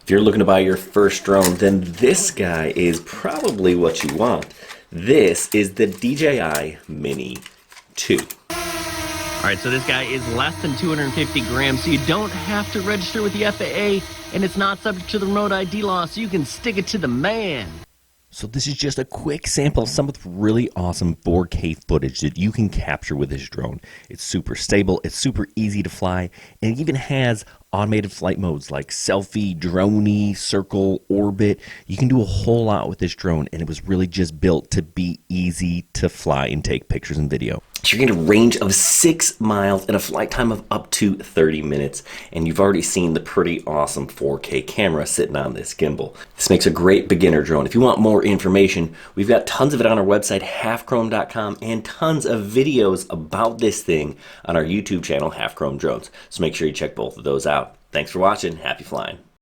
If you're looking to buy your first drone, then this guy is probably what you want. This is the DJI Mini 2. All right, so this guy is less than 250 grams, so you don't have to register with the FAA, and it's not subject to the remote ID law, so you can stick it to the man. So this is just a quick sample of some of the really awesome 4K footage that you can capture with this drone. It's super stable, it's super easy to fly, and it even has automated flight modes like selfie, droney, circle, orbit. You can do a whole lot with this drone, and it was really just built to be easy to fly and take pictures and video. So you're getting a range of 6 miles and a flight time of up to 30 minutes. And you've already seen the pretty awesome 4K camera sitting on this gimbal. This makes a great beginner drone. If you want more information, we've got tons of it on our website, halfchrome.com, and tons of videos about this thing on our YouTube channel, Half Chrome Drones. So make sure you check both of those out. Thanks for watching. Happy flying.